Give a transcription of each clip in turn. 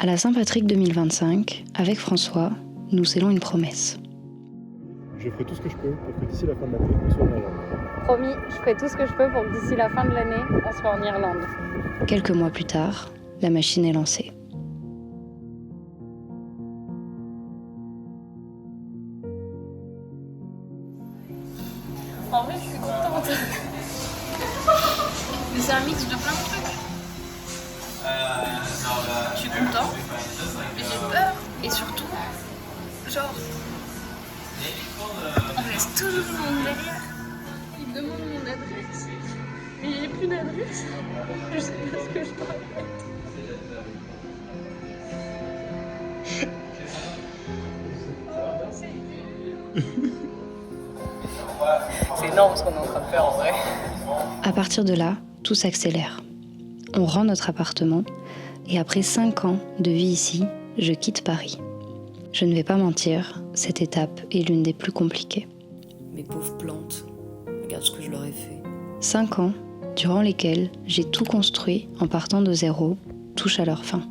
À la Saint-Patrick 2025, avec François, nous scellons une promesse. Je ferai tout ce que je peux pour que d'ici la fin de l'année, on soit en Irlande. Promis, je ferai tout ce que je peux pour que d'ici la fin de l'année, on soit en Irlande. Quelques mois plus tard, la machine est lancée. En vrai, je suis contente. Mais c'est un mix de plein de trucs. Je suis contente, mais j'ai peur. Et surtout, genre, on laisse tout le monde derrière. Il demande mon adresse, mais j'ai plus d'adresse. Je sais pas ce que je dois faire. C'est énorme ce qu'on est en train de faire en vrai. À partir de là, tout s'accélère. On rend notre appartement et après 5 ans de vie ici, je quitte Paris. Je ne vais pas mentir, cette étape est l'une des plus compliquées. Mes pauvres plantes, regarde ce que je leur ai fait. 5 ans, durant lesquels j'ai tout construit en partant de zéro, touchent à leur fin.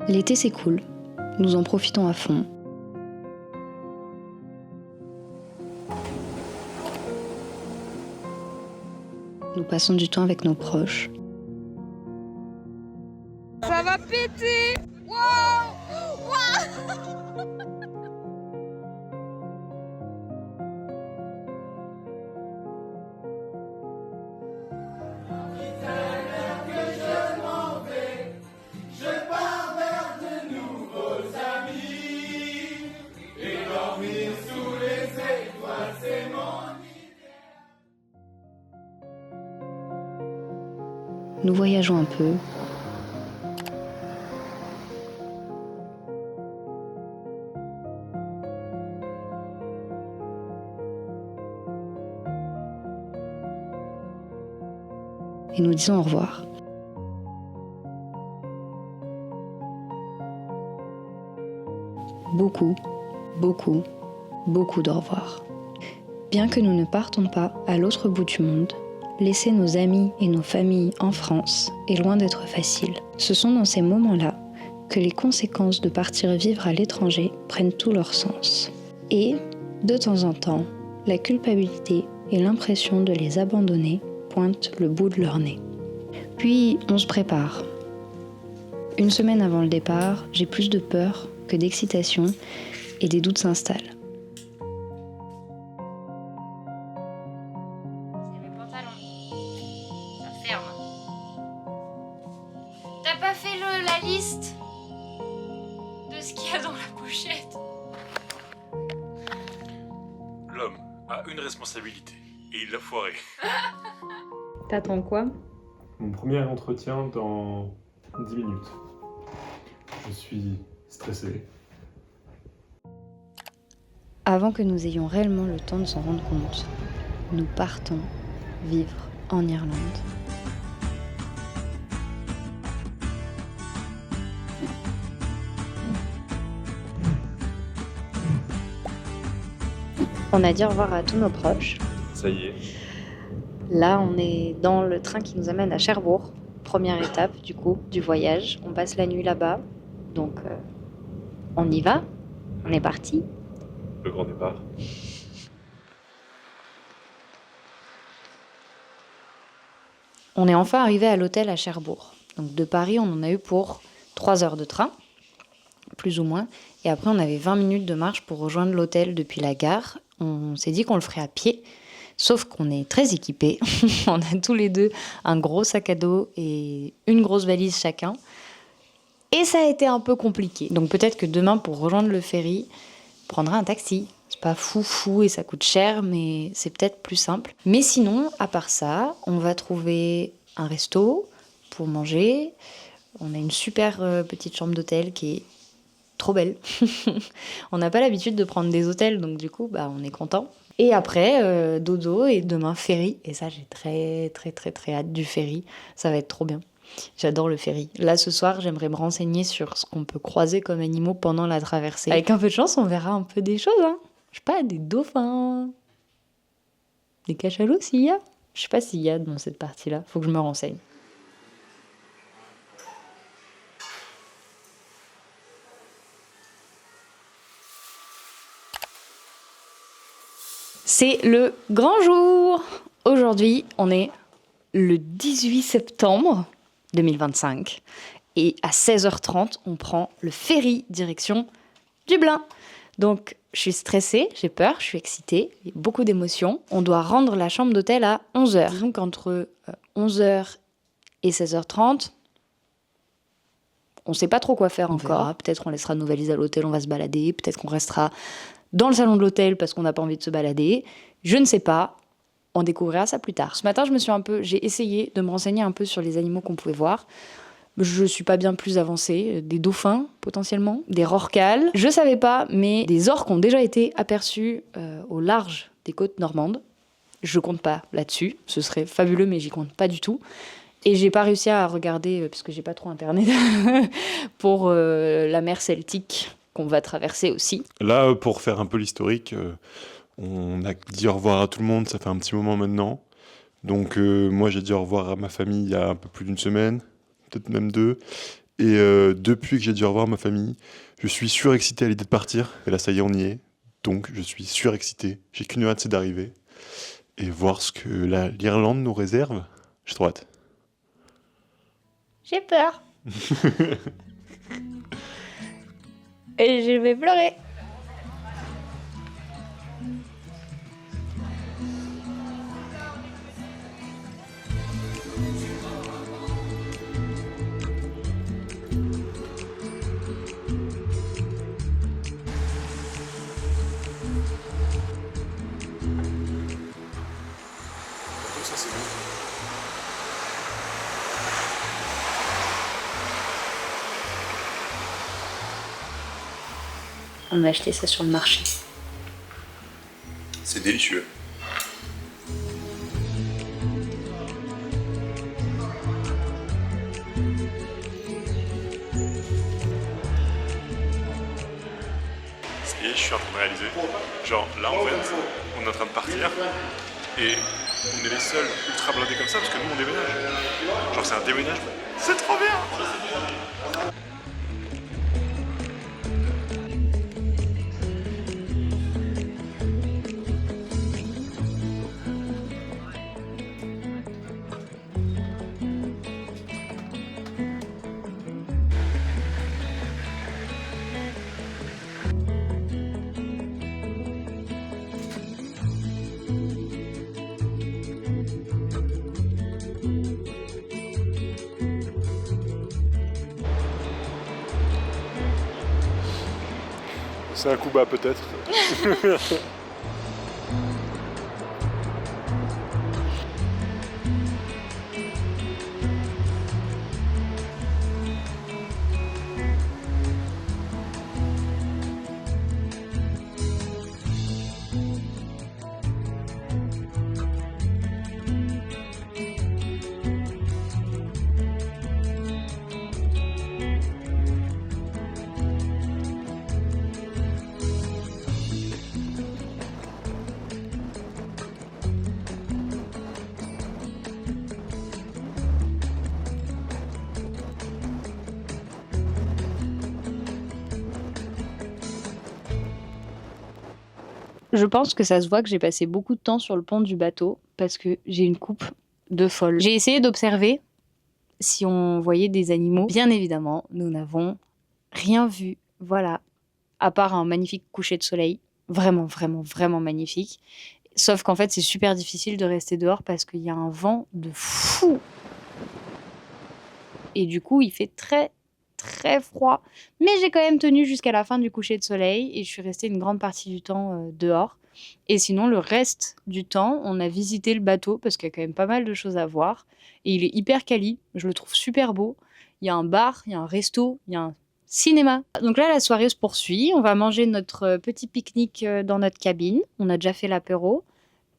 L'été s'écoule, nous en profitons à fond. Nous passons du temps avec nos proches. Ça va péter! Nous voyageons un peu. Et nous disons au revoir. Beaucoup, beaucoup, beaucoup d'au revoir. Bien que nous ne partons pas à l'autre bout du monde, laisser nos amis et nos familles en France est loin d'être facile. Ce sont dans ces moments-là que les conséquences de partir vivre à l'étranger prennent tout leur sens. Et, de temps en temps, la culpabilité et l'impression de les abandonner pointent le bout de leur nez. Puis, on se prépare. Une semaine avant le départ, j'ai plus de peur que d'excitation et des doutes s'installent. T'as pas fait la liste de ce qu'il y a dans la pochette? L'homme a une responsabilité et il l'a foiré. T'attends quoi? Mon premier entretien dans 10 minutes. Je suis stressé. Avant que nous ayons réellement le temps de s'en rendre compte, nous partons vivre en Irlande. On a dit au revoir à tous nos proches. Ça y est. Là, on est dans le train qui nous amène à Cherbourg. Première étape, du coup, du voyage. On passe la nuit là-bas. Donc, on y va. On est parti. Le grand départ. On est enfin arrivé à l'hôtel à Cherbourg. Donc, de Paris, on en a eu pour 3 heures de train, plus ou moins. Et après, on avait 20 minutes de marche pour rejoindre l'hôtel depuis la gare. On s'est dit qu'on le ferait à pied. Sauf qu'on est très équipés. On a tous les deux un gros sac à dos et une grosse valise chacun. Et ça a été un peu compliqué. Donc peut-être que demain, pour rejoindre le ferry, on prendra un taxi. C'est pas fou et ça coûte cher, mais c'est peut-être plus simple. Mais sinon, à part ça, on va trouver un resto pour manger. On a une super petite chambre d'hôtel qui est trop belle. On n'a pas l'habitude de prendre des hôtels, donc du coup, on est content. Et après, dodo et demain ferry. Et ça, j'ai très hâte du ferry. Ça va être trop bien. J'adore le ferry. Là, ce soir, j'aimerais me renseigner sur ce qu'on peut croiser comme animaux pendant la traversée. Avec un peu de chance, on verra un peu des choses. Je sais pas, des dauphins, des cachalots s'il y a. Je sais pas s'il y a dans cette partie-là, faut que je me renseigne. C'est le grand jour. Aujourd'hui, on est le 18 septembre 2025 et à 16h30, on prend le ferry direction Dublin. Donc, je suis stressée, j'ai peur, je suis excitée, il y a beaucoup d'émotions. On doit rendre la chambre d'hôtel à 11h. Disons qu'entre 11h et 16h30, on ne sait pas trop quoi faire encore. Peut-être on laissera nos valises à l'hôtel, on va se balader. Peut-être qu'on restera dans le salon de l'hôtel parce qu'on n'a pas envie de se balader. Je ne sais pas. On découvrira ça plus tard. Ce matin, j'ai essayé de me renseigner un peu sur les animaux qu'on pouvait voir. Je suis pas bien plus avancée. Des dauphins, potentiellement. Des rorquals. Je savais pas, mais des orques ont déjà été aperçus au large des côtes normandes. Je compte pas là-dessus. Ce serait fabuleux, mais j'y compte pas du tout. Et j'ai pas réussi à regarder, parce que j'ai pas trop internet, pour la mer Celtique qu'on va traverser aussi. Là, pour faire un peu l'historique, on a dit au revoir à tout le monde, ça fait un petit moment maintenant. Donc moi, j'ai dit au revoir à ma famille il y a un peu plus d'une semaine, peut-être même 2. Et depuis que j'ai dit au revoir à ma famille, je suis surexcité à l'idée de partir. Et là, ça y est, on y est. Donc, je suis surexcité. J'ai qu'une hâte, c'est d'arriver. Et voir ce que l'Irlande nous réserve. J'ai trop hâte. J'ai peur. Et je vais pleurer. Ça, c'est bon. On a acheté ça sur le marché. C'est délicieux. Ça y est, je suis en train de réaliser. Genre, là, en fait, on est en train de partir et on est les seuls ultra blindés comme ça parce que nous, on déménage. Genre, c'est un déménagement. C'est trop bien! C'est un coup bas, peut-être. Je pense que ça se voit que j'ai passé beaucoup de temps sur le pont du bateau parce que j'ai une coupe de folle. J'ai essayé d'observer si on voyait des animaux. Bien évidemment, nous n'avons rien vu. Voilà. À part un magnifique coucher de soleil. Vraiment, vraiment, vraiment magnifique. Sauf qu'en fait, c'est super difficile de rester dehors parce qu'il y a un vent de fou. Et du coup, il fait très, très froid. Mais j'ai quand même tenu jusqu'à la fin du coucher de soleil et je suis restée une grande partie du temps dehors. Et sinon, le reste du temps, on a visité le bateau parce qu'il y a quand même pas mal de choses à voir. Et il est hyper quali, je le trouve super beau. Il y a un bar, il y a un resto, il y a un cinéma. Donc là, la soirée se poursuit. On va manger notre petit pique-nique dans notre cabine. On a déjà fait l'apéro.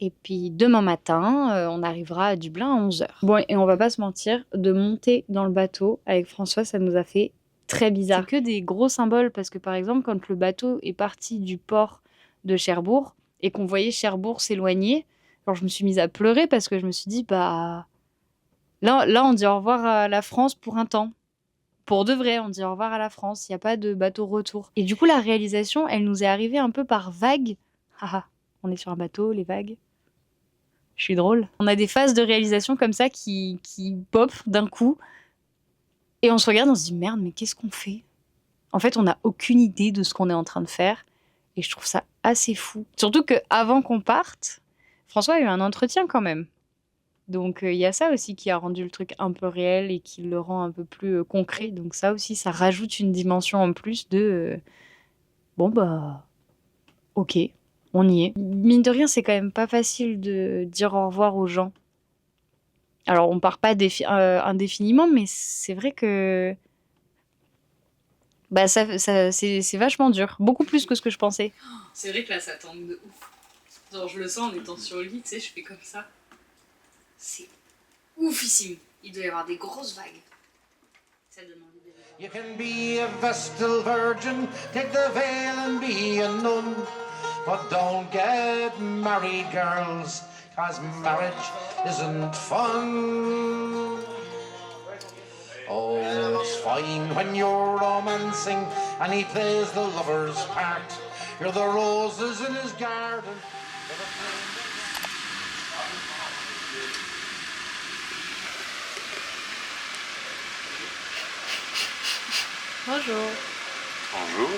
Et puis demain matin, on arrivera à Dublin à 11h. Bon, et on va pas se mentir, de monter dans le bateau avec François, ça nous a fait très bizarre. C'est que des gros symboles parce que par exemple, quand le bateau est parti du port de Cherbourg et qu'on voyait Cherbourg s'éloigner, Genre, je me suis mise à pleurer parce que je me suis dit, bah... Là, on dit au revoir à la France pour un temps. Pour de vrai, on dit au revoir à la France. Il n'y a pas de bateau retour. Et du coup, la réalisation, elle nous est arrivée un peu par vagues. Haha, on est sur un bateau, les vagues. Je suis drôle. On a des phases de réalisation comme ça qui pop d'un coup. Et on se regarde, on se dit merde, mais qu'est-ce qu'on fait? En fait, on n'a aucune idée de ce qu'on est en train de faire. Et je trouve ça assez fou. Surtout qu'avant qu'on parte, François a eu un entretien quand même. Donc il y a ça aussi qui a rendu le truc un peu réel et qui le rend un peu plus concret. Donc ça aussi, ça rajoute une dimension en plus de... bon bah... ok, on y est. Mine de rien, c'est quand même pas facile de dire au revoir aux gens. Alors on part pas indéfiniment, mais c'est vrai que... bah c'est vachement dur. Beaucoup plus que ce que je pensais. C'est vrai que là, ça tombe de ouf. Genre, je le sens en étant sur le lit, tu sais, je fais comme ça. C'est oufissime. Il doit y avoir des grosses vagues. Ça donne envie de voir. You can be a vestal virgin, take the veil and be a nun. But don't get married, girls, 'cause marriage isn't fun. Oh, it's fine when you're romancing and he plays the lover's part. You're the roses in his garden. Bonjour. Bonjour.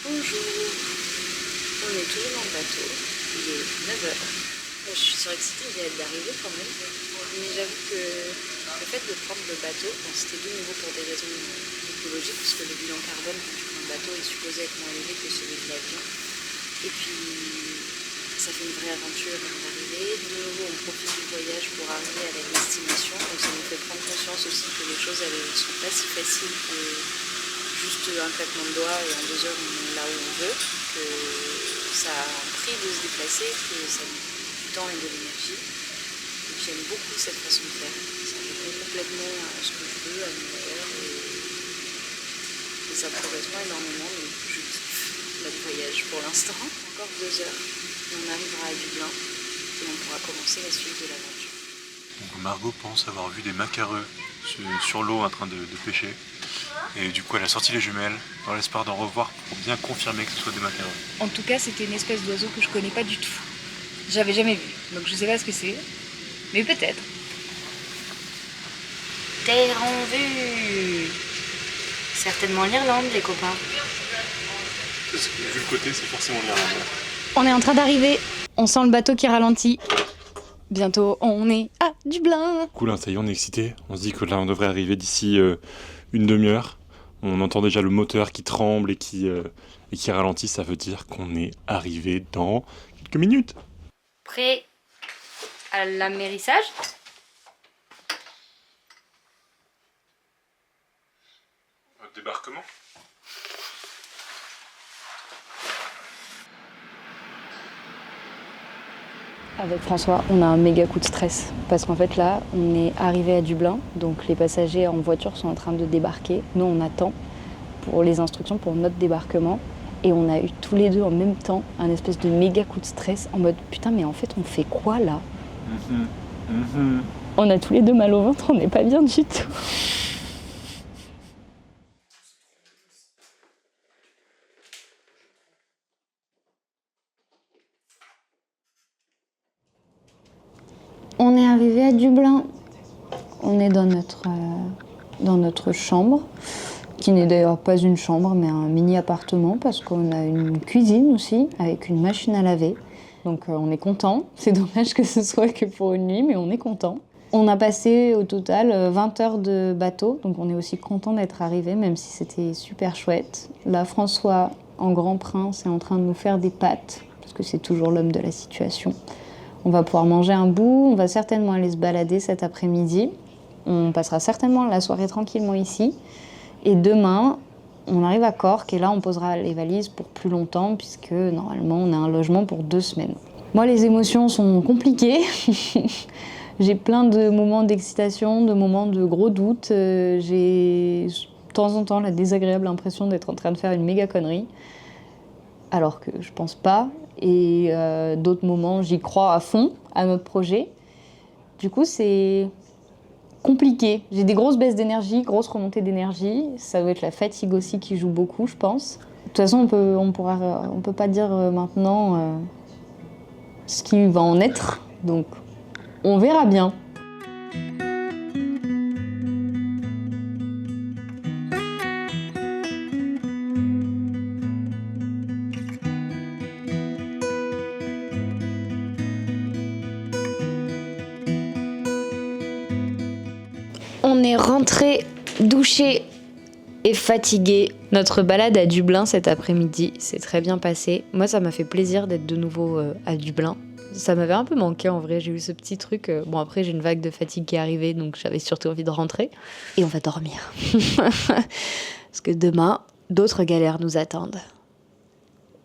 Bonjour. On est toujours dans le bateau. Il est 9h. Je suis surexcitée d'arriver quand même. Mais j'avoue que le fait de prendre le bateau, bon, c'était de nouveau pour des raisons écologiques, parce que le bilan carbone quand tu prends le bateau est supposé être moins élevé que celui de l'avion. Et puis, ça fait une vraie aventure d'arriver. De nouveau, on profite du voyage pour arriver à la destination. Donc ça nous fait prendre conscience aussi que les choses, elles ne sont pas si faciles que juste un claquement de doigts et en 2 heures, on est là où on veut. Que ça a un prix de se déplacer, que ça nous coûte du temps et de l'énergie. Donc j'aime beaucoup cette façon de faire. Ça répond complètement à ce que je veux, à mes valeurs. Et ça correspond énormément. Donc je kiffe notre voyage pour l'instant. Encore 2 heures. Et on arrivera à Dublin et on pourra commencer la suite de l'aventure. Donc Margot pense avoir vu des macareux sur l'eau en train de pêcher. Et du coup, elle a sorti les jumelles dans l'espoir d'en revoir pour bien confirmer que ce soit des macareux. En tout cas, c'était une espèce d'oiseau que je connais pas du tout. J'avais jamais vu, donc je sais pas ce que c'est. Mais peut-être. Terre en vue. Certainement l'Irlande, les copains. Parce que, vu le côté, c'est forcément l'Irlande. On est en train d'arriver. On sent le bateau qui ralentit. Bientôt, on est à Dublin. Cool, hein, ça y est, on est excité. On se dit que là, on devrait arriver d'ici une demi-heure. On entend déjà le moteur qui tremble et qui ralentit. Ça veut dire qu'on est arrivé dans quelques minutes. Prêt à l'amérissage? Débarquement. Avec François, on a un méga coup de stress. Parce qu'en fait là, on est arrivé à Dublin. Donc les passagers en voiture sont en train de débarquer. Nous, on attend pour les instructions pour notre débarquement. Et on a eu tous les deux en même temps un espèce de méga coup de stress en mode putain mais en fait on fait quoi là? On a tous les deux mal au ventre, on n'est pas bien du tout. On est arrivé à Dublin. On est dans notre chambre, qui n'est d'ailleurs pas une chambre, mais un mini-appartement, parce qu'on a une cuisine aussi, avec une machine à laver. Donc on est content. C'est dommage que ce soit que pour une nuit, mais on est content. On a passé au total 20 heures de bateau, donc on est aussi content d'être arrivé, même si c'était super chouette. Là, François, en grand prince, est en train de nous faire des pâtes, parce que c'est toujours l'homme de la situation. On va pouvoir manger un bout, on va certainement aller se balader cet après-midi. On passera certainement la soirée tranquillement ici. Et demain, on arrive à Cork et là, on posera les valises pour plus longtemps puisque normalement, on a un logement pour 2 semaines. Moi, les émotions sont compliquées. J'ai plein de moments d'excitation, de moments de gros doutes. J'ai temps en temps la désagréable impression d'être en train de faire une méga connerie, alors que je pense pas. Et d'autres moments, j'y crois à fond à notre projet. Du coup, c'est compliqué. J'ai des grosses baisses d'énergie, grosses remontées d'énergie. Ça doit être la fatigue aussi qui joue beaucoup, je pense. De toute façon, on peut pas dire maintenant ce qui va en être. Donc, on verra bien. On est rentré, douché et fatigué. Notre balade à Dublin cet après-midi s'est très bien passée. Moi, ça m'a fait plaisir d'être de nouveau à Dublin. Ça m'avait un peu manqué en vrai, j'ai eu ce petit truc. Bon, après, j'ai une vague de fatigue qui est arrivée, donc j'avais surtout envie de rentrer. Et on va dormir. Parce que demain, d'autres galères nous attendent.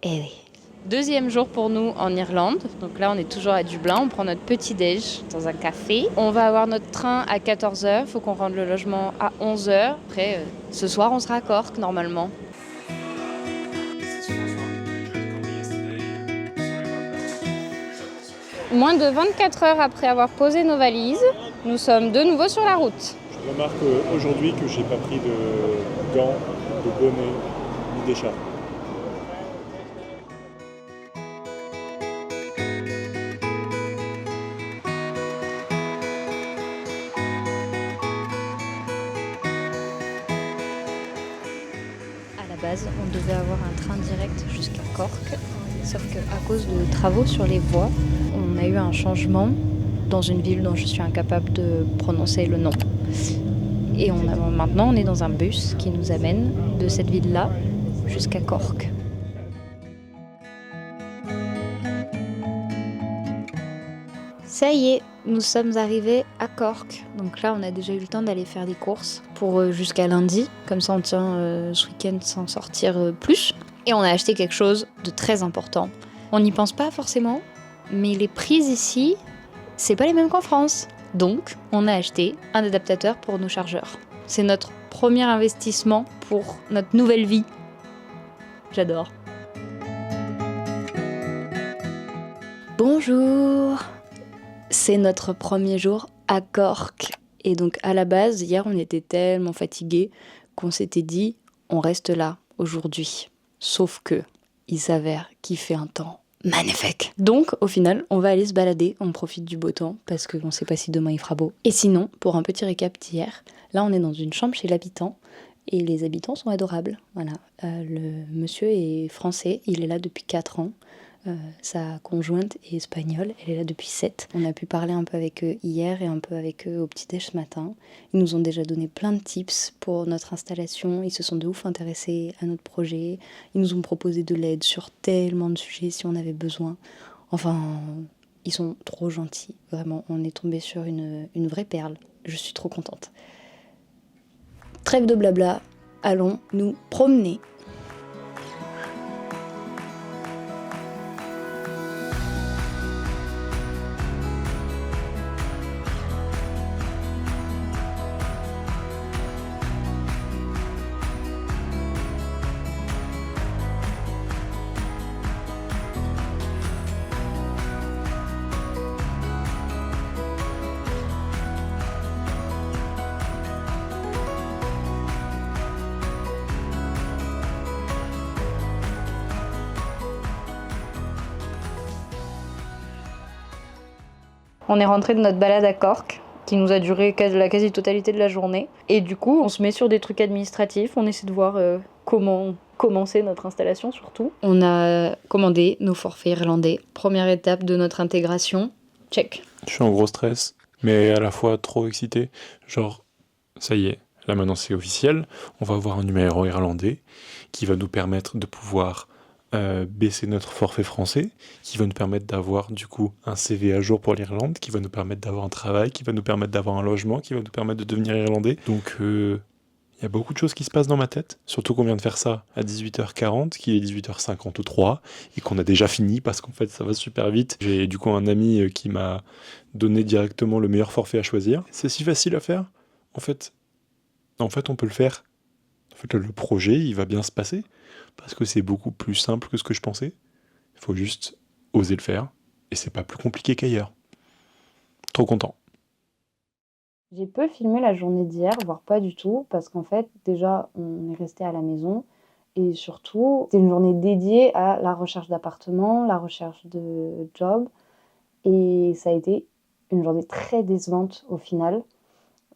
Eh oui. Deuxième jour pour nous en Irlande. Donc là, on est toujours à Dublin. On prend notre petit-déj dans un café. On va avoir notre train à 14h. Il faut qu'on rende le logement à 11h. Après, ce soir, on sera à Cork, normalement. Moins de 24 heures après avoir posé nos valises, nous sommes de nouveau sur la route. Je remarque aujourd'hui que j'ai pas pris de gants, de bonnet, ni d'écharpe. On devait avoir un train direct jusqu'à Cork, sauf qu'à cause de travaux sur les voies, on a eu un changement dans une ville dont je suis incapable de prononcer le nom. Et maintenant, on est dans un bus qui nous amène de cette ville-là jusqu'à Cork. Ça y est, nous sommes arrivés à Cork. Donc là, on a déjà eu le temps d'aller faire des courses pour jusqu'à lundi. Comme ça, on tient ce week-end sans sortir plus. Et on a acheté quelque chose de très important. On n'y pense pas forcément, mais les prises ici, c'est pas les mêmes qu'en France. Donc, on a acheté un adaptateur pour nos chargeurs. C'est notre premier investissement pour notre nouvelle vie. J'adore. Bonjour! C'est notre premier jour à Cork. Et donc à la base, hier on était tellement fatigués qu'on s'était dit on reste là aujourd'hui. Sauf que il s'avère qu'il fait un temps magnifique. Donc au final, on va aller se balader, on profite du beau temps parce qu'on ne sait pas si demain il fera beau. Et sinon, pour un petit récap d'hier, là on est dans une chambre chez l'habitant et les habitants sont adorables. Voilà. Le monsieur est français, il est là depuis 4 ans. Sa conjointe est espagnole, elle est là depuis 7. On a pu parler un peu avec eux hier et un peu avec eux au petit-déj ce matin. Ils nous ont déjà donné plein de tips pour notre installation. Ils se sont de ouf intéressés à notre projet. Ils nous ont proposé de l'aide sur tellement de sujets si on avait besoin. Enfin, ils sont trop gentils, vraiment. On est tombé sur une vraie perle. Je suis trop contente. Trêve de blabla, allons nous promener. On est rentré de notre balade à Cork, qui nous a duré la quasi-totalité de la journée. Et du coup, on se met sur des trucs administratifs, on essaie de voir comment commencer notre installation surtout. On a commandé nos forfaits irlandais. Première étape de notre intégration, check. Je suis en gros stress, mais à la fois trop excité. Genre, ça y est, là maintenant c'est officiel, on va avoir un numéro irlandais qui va nous permettre de pouvoir baisser notre forfait français, qui va nous permettre d'avoir du coup un CV à jour pour l'Irlande, qui va nous permettre d'avoir un travail, qui va nous permettre d'avoir un logement, qui va nous permettre de devenir irlandais. Donc il y a beaucoup de choses qui se passent dans ma tête, surtout qu'on vient de faire ça à 18h40, qu'il est 18h53, et qu'on a déjà fini parce qu'en fait ça va super vite. J'ai du coup un ami qui m'a donné directement le meilleur forfait à choisir. C'est si facile à faire. En fait on peut le faire En fait, le projet, il va bien se passer parce que c'est beaucoup plus simple que ce que je pensais. Il faut juste oser le faire et c'est pas plus compliqué qu'ailleurs. Trop content. J'ai peu filmé la journée d'hier, voire pas du tout, parce qu'en fait, déjà, on est resté à la maison. Et surtout, c'était une journée dédiée à la recherche d'appartements, la recherche de job. Et ça a été une journée très décevante au final,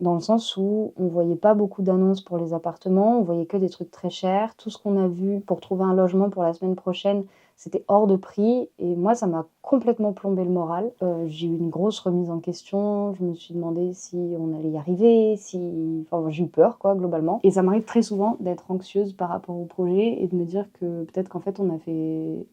dans le sens où on voyait pas beaucoup d'annonces pour les appartements, on voyait que des trucs très chers. Tout ce qu'on a vu pour trouver un logement pour la semaine prochaine, c'était hors de prix. Et moi, ça m'a complètement plombé le moral. J'ai eu une grosse remise en question. Je me suis demandé si on allait y arriver, Enfin, j'ai eu peur, quoi, globalement. Et ça m'arrive très souvent d'être anxieuse par rapport au projet et de me dire que peut-être qu'en fait, on a fait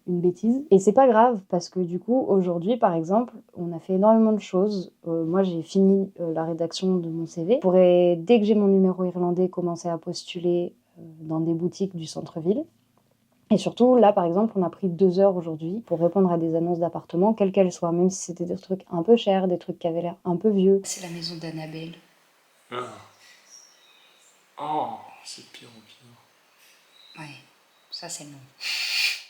une bêtise. Et c'est pas grave, parce que du coup, aujourd'hui, par exemple, on a fait énormément de choses. Moi, j'ai fini la rédaction de mon CV. Je pourrais, dès que j'ai mon numéro irlandais, commencer à postuler dans des boutiques du centre-ville. Et surtout, là, par exemple, on a pris 2 heures aujourd'hui pour répondre à des annonces d'appartements, quelles qu'elles soient, même si c'était des trucs un peu chers, des trucs qui avaient l'air un peu vieux. C'est la maison d'Annabelle. Oh, c'est pire ou pire. Ouais, ça c'est non.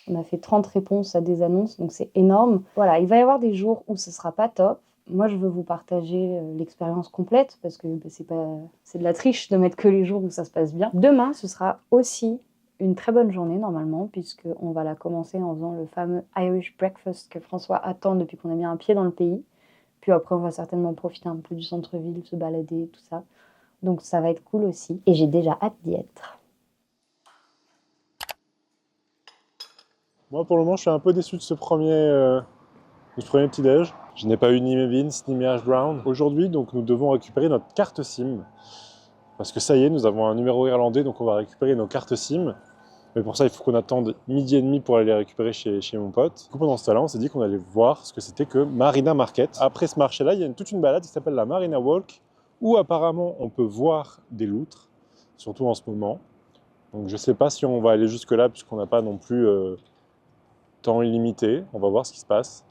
On a fait 30 réponses à des annonces, donc c'est énorme. Voilà, il va y avoir des jours où ce sera pas top. Moi, je veux vous partager l'expérience complète, parce que c'est de la triche de mettre que les jours où ça se passe bien. Demain, ce sera aussi une très bonne journée normalement, puisqu'on va la commencer en faisant le fameux Irish Breakfast que François attend depuis qu'on a mis un pied dans le pays. Puis après, on va certainement profiter un peu du centre-ville, se balader, tout ça. Donc ça va être cool aussi. Et j'ai déjà hâte d'y être. Moi, pour le moment, je suis un peu déçu de ce premier petit-déj. Je n'ai pas eu ni Vince ni Hash Brown aujourd'hui, donc nous devons récupérer notre carte SIM. Parce que ça y est, nous avons un numéro irlandais, donc on va récupérer nos cartes SIM. Mais pour ça, il faut qu'on attende 12h30 pour aller les récupérer chez mon pote. Du coup, pendant ce temps-là, on s'est dit qu'on allait voir ce que c'était que Marina Market. Après ce marché-là, il y a toute une balade qui s'appelle la Marina Walk, où apparemment on peut voir des loutres, surtout en ce moment. Donc je ne sais pas si on va aller jusque-là, puisqu'on n'a pas non plus temps illimité. On va voir ce qui se passe.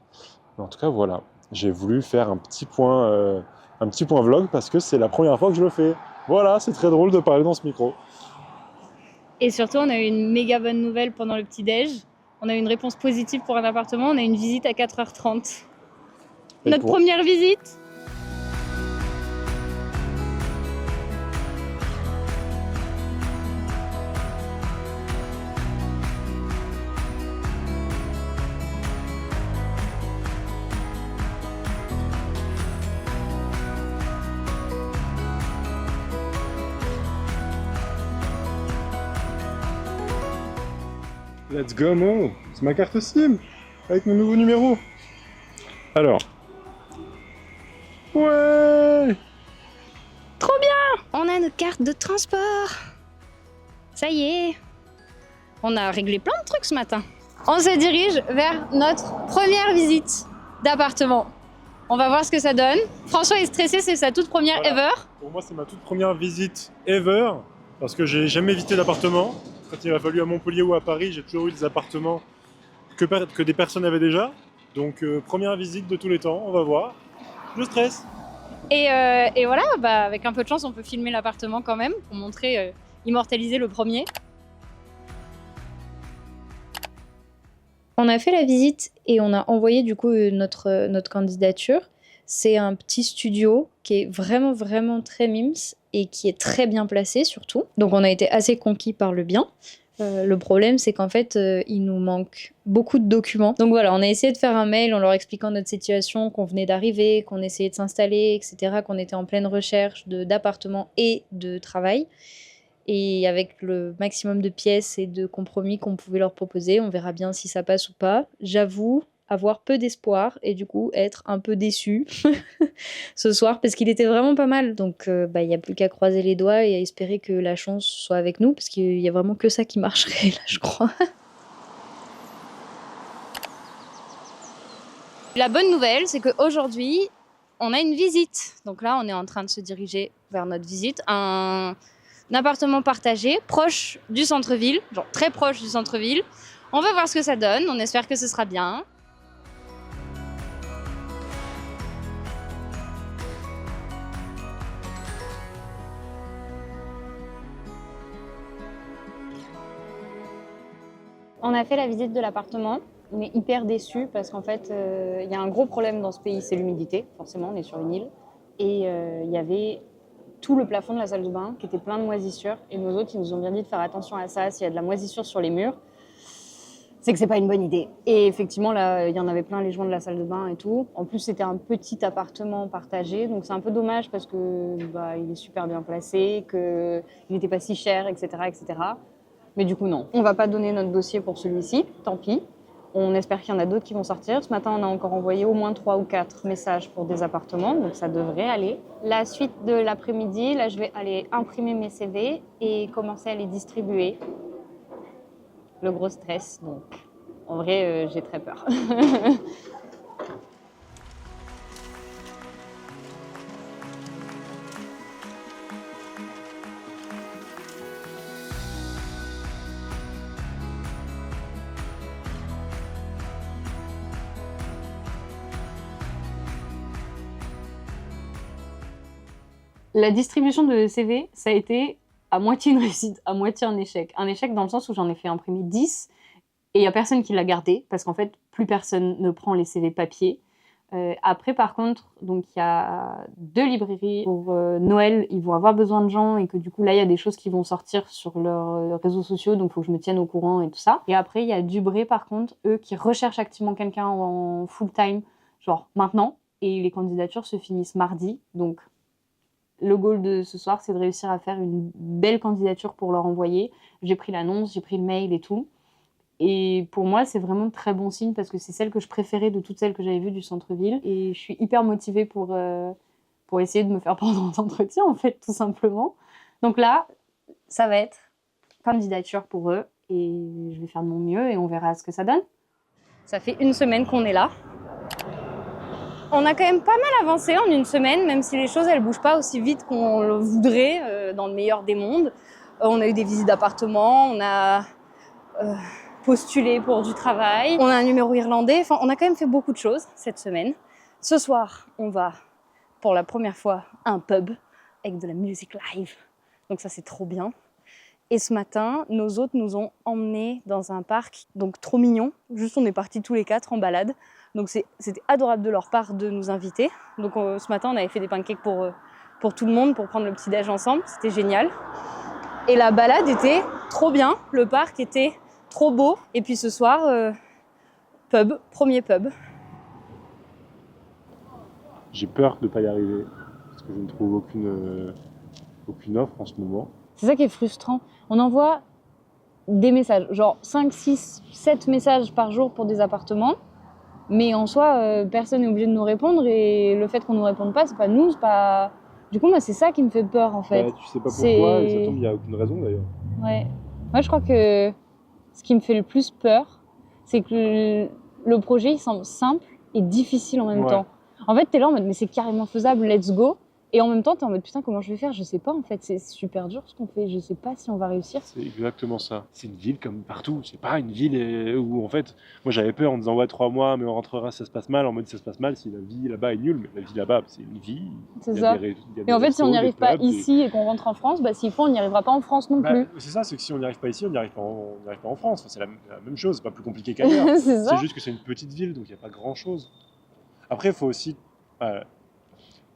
Mais en tout cas, voilà. J'ai voulu faire un petit point vlog, parce que c'est la première fois que je le fais. Voilà, c'est très drôle de parler dans ce micro. Et surtout, on a eu une méga bonne nouvelle pendant le petit-déj. On a eu une réponse positive pour un appartement. On a eu une visite à 4h30. Notre première visite. Let's go, Mo! C'est ma carte SIM! Avec mon nouveau numéro! Alors. Ouais! Trop bien! On a notre carte de transport. Ça y est. On a réglé plein de trucs ce matin. On se dirige vers notre première visite d'appartement. On va voir ce que ça donne. François est stressé, c'est sa toute première ever. Pour moi, c'est ma toute première visite ever, parce que j'ai jamais visité d'appartement. Quand il a fallu à Montpellier ou à Paris, j'ai toujours eu des appartements que des personnes avaient déjà. Donc, première visite de tous les temps, on va voir. Je stresse. Et voilà, avec un peu de chance, on peut filmer l'appartement quand même pour montrer, immortaliser le premier. On a fait la visite et on a envoyé du coup notre candidature. C'est un petit studio qui est vraiment, vraiment très mimes et qui est très bien placé surtout. Donc on a été assez conquis par le bien. Le problème, c'est qu'en fait, il nous manque beaucoup de documents. Donc voilà, on a essayé de faire un mail en leur expliquant notre situation, qu'on venait d'arriver, qu'on essayait de s'installer, etc., qu'on était en pleine recherche d'appartements et de travail. Et avec le maximum de pièces et de compromis qu'on pouvait leur proposer, on verra bien si ça passe ou pas. J'avoue avoir peu d'espoir et du coup être un peu déçue ce soir parce qu'il était vraiment pas mal. Donc il n'y a plus qu'à croiser les doigts et à espérer que la chance soit avec nous parce qu'il n'y a vraiment que ça qui marcherait là, je crois. La bonne nouvelle, c'est qu'aujourd'hui, on a une visite. Donc là, on est en train de se diriger vers notre visite. Un appartement partagé, proche du centre-ville, genre très proche du centre-ville. On va voir ce que ça donne, on espère que ce sera bien. On a fait la visite de l'appartement. On est hyper déçus parce qu'en fait, il y a un gros problème dans ce pays, c'est l'humidité. Forcément, on est sur une île. Et il y avait tout le plafond de la salle de bain qui était plein de moisissures. Et nos hôtes, ils nous ont bien dit de faire attention à ça. S'il y a de la moisissure sur les murs, c'est que c'est pas une bonne idée. Et effectivement, là, il y en avait plein les joints de la salle de bain et tout. En plus, c'était un petit appartement partagé. Donc c'est un peu dommage parce que il est super bien placé, qu'il n'était pas si cher, etc., etc. Mais du coup, non. On va pas donner notre dossier pour celui-ci, tant pis. On espère qu'il y en a d'autres qui vont sortir. Ce matin, on a encore envoyé au moins 3 ou 4 messages pour des appartements, donc ça devrait aller. La suite de l'après-midi, là, je vais aller imprimer mes CV et commencer à les distribuer. Le gros stress, donc en vrai, j'ai très peur. La distribution de CV, ça a été à moitié une réussite, à moitié un échec. Un échec dans le sens où j'en ai fait imprimer 10 et il n'y a personne qui l'a gardé parce qu'en fait, plus personne ne prend les CV papier. Après, par contre, donc il y a 2 librairies pour Noël, ils vont avoir besoin de gens et que du coup, là, il y a des choses qui vont sortir sur leurs réseaux sociaux, donc il faut que je me tienne au courant et tout ça. Et après, il y a Dubré, par contre, eux qui recherchent activement quelqu'un en full-time, genre maintenant, et les candidatures se finissent mardi, donc le goal de ce soir, c'est de réussir à faire une belle candidature pour leur envoyer. J'ai pris l'annonce, j'ai pris le mail et tout. Et pour moi, c'est vraiment très bon signe parce que c'est celle que je préférais de toutes celles que j'avais vues du centre-ville. Et je suis hyper motivée pour essayer de me faire prendre en entretien, en fait, tout simplement. Donc là, ça va être candidature pour eux. Et je vais faire de mon mieux et on verra ce que ça donne. Ça fait 1 semaine qu'on est là. On a quand même pas mal avancé en 1 semaine, même si les choses elles bougent pas aussi vite qu'on le voudrait dans le meilleur des mondes. On a eu des visites d'appartements, on a postulé pour du travail, on a un numéro irlandais, enfin on a quand même fait beaucoup de choses cette semaine. Ce soir, on va pour la première fois à un pub avec de la musique live, donc ça c'est trop bien. Et ce matin, nos hôtes nous ont emmenés dans un parc, donc trop mignon, juste on est partis tous les 4 en balade. Donc c'était adorable de leur part de nous inviter. Donc ce matin, on avait fait des pancakes pour tout le monde, pour prendre le petit-déj ensemble. C'était génial. Et la balade était trop bien. Le parc était trop beau. Et puis ce soir, pub, premier pub. J'ai peur de ne pas y arriver, parce que je ne trouve aucune offre en ce moment. C'est ça qui est frustrant. On envoie des messages, genre 5, 6, 7 messages par jour pour des appartements. Mais en soi, personne n'est obligé de nous répondre et le fait qu'on nous réponde pas, c'est pas nous, c'est pas... Du coup, moi, c'est ça qui me fait peur, en fait. Tu sais pas pourquoi, et ça tombe, il n'y a aucune raison, d'ailleurs. Ouais. Moi, je crois que ce qui me fait le plus peur, c'est que le projet, il semble simple et difficile en même temps. En fait, t'es là en mode, mais c'est carrément faisable, let's go. Et en même temps, t'es en mode, putain, comment je vais faire? Je sais pas, en fait, c'est super dur ce qu'on fait, je sais pas si on va réussir. C'est exactement ça. C'est une ville comme partout, c'est pas une ville où, en fait, moi j'avais peur en disant, ouais, 3 mois, mais on rentrera, ça se passe mal, en mode, ça se passe mal si la vie là-bas est nulle, mais la vie là-bas, c'est une vie. C'est ça. Et en fait, si on n'y arrive pas ici et qu'on rentre en France, bah s'il faut, on n'y arrivera pas en France non plus. C'est ça, c'est que si on n'y arrive pas ici, on n'y arrive pas en France. Enfin, c'est la même chose, c'est pas plus compliqué qu'ailleurs. C'est juste que c'est une petite ville, donc il n'y a pas grand-chose. Après, il faut aussi...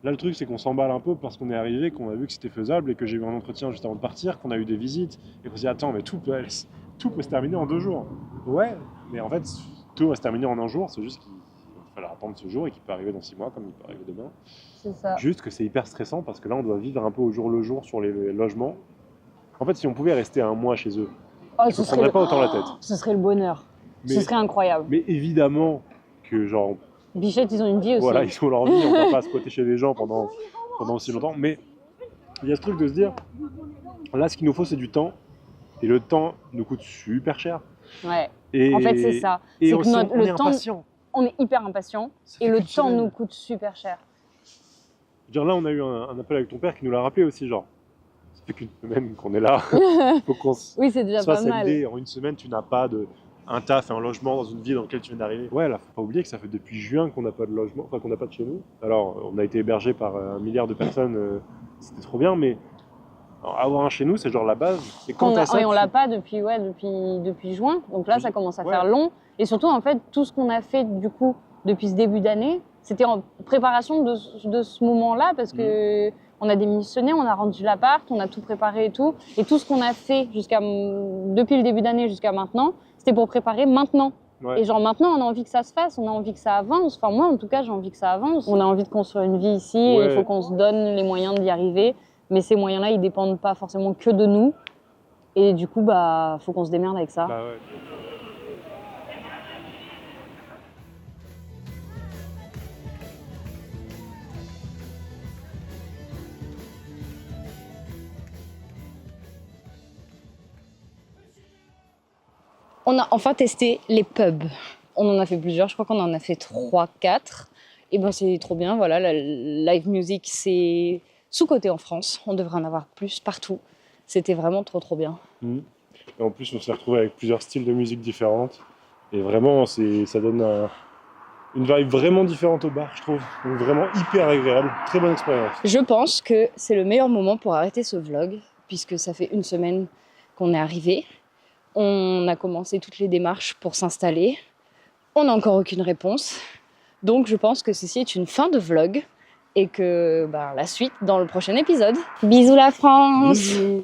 Là, le truc, c'est qu'on s'emballe un peu parce qu'on est arrivé, qu'on a vu que c'était faisable et que j'ai eu un entretien juste avant de partir, qu'on a eu des visites et qu'on s'est dit, attends, mais tout peut se terminer en 2 jours. Ouais, mais en fait, tout va se terminer en 1 jour, c'est juste qu'il va falloir attendre ce jour et qu'il peut arriver dans 6 mois comme il peut arriver demain. C'est ça. Juste que c'est hyper stressant parce que là, on doit vivre un peu au jour le jour sur les logements. En fait, si on pouvait rester 1 mois chez eux, je ne prendrais pas autant la tête. Ce serait le bonheur. Ce serait incroyable. Mais évidemment que genre... Bichette, ils ont une vie aussi. Voilà, ils ont leur vie, on ne va pas squatter chez les gens pendant aussi longtemps. Mais il y a ce truc de se dire, là, ce qu'il nous faut, c'est du temps. Et le temps nous coûte super cher. Ouais. Et, en fait, c'est ça. Et c'est on est impatient. On est hyper impatient. Et le temps nous coûte super cher. Dire, là, on a eu un appel avec ton père qui nous l'a rappelé aussi, genre. Ça fait qu'une semaine qu'on est là. Faut qu'on oui, c'est déjà pas mal. L'idée. En 1 semaine, tu n'as pas un taf et un logement dans une ville dans laquelle tu viens d'arriver. Ouais, là, faut pas oublier que ça fait depuis juin qu'on n'a pas de logement, enfin qu'on n'a pas de chez nous. Alors, on a été hébergé par 1 milliard de personnes, c'était trop bien, mais avoir un chez nous, c'est genre la base. Et quand t'as ça, on l'a pas depuis juin. Donc là, ça commence à faire long. Et surtout, en fait, tout ce qu'on a fait du coup depuis ce début d'année, c'était en préparation de ce moment-là parce que on a démissionné, on a rendu l'appart, on a tout préparé et tout. Et tout ce qu'on a fait depuis le début d'année jusqu'à maintenant, c'était pour préparer maintenant. Ouais. Et genre maintenant, on a envie que ça se fasse, on a envie que ça avance. Enfin moi, en tout cas, j'ai envie que ça avance. On a envie de construire une vie ici et il faut qu'on se donne les moyens d'y arriver. Mais ces moyens-là, ils dépendent pas forcément que de nous. Et du coup, bah, faut qu'on se démerde avec ça. Bah ouais. On a enfin testé les pubs. On en a fait plusieurs, je crois qu'on en a fait 3, 4. Et ben c'est trop bien, voilà, la live music, c'est sous-coté en France. On devrait en avoir plus partout. C'était vraiment trop bien. Et en plus, on s'est retrouvé avec plusieurs styles de musique différentes. Et vraiment, ça donne une vibe vraiment différente au bar, je trouve. Donc vraiment hyper agréable, très bonne expérience. Je pense que c'est le meilleur moment pour arrêter ce vlog, puisque ça fait 1 semaine qu'on est arrivé. On a commencé toutes les démarches pour s'installer. On n'a encore aucune réponse. Donc je pense que ceci est une fin de vlog et que la suite dans le prochain épisode. Bisous la France! Bisous.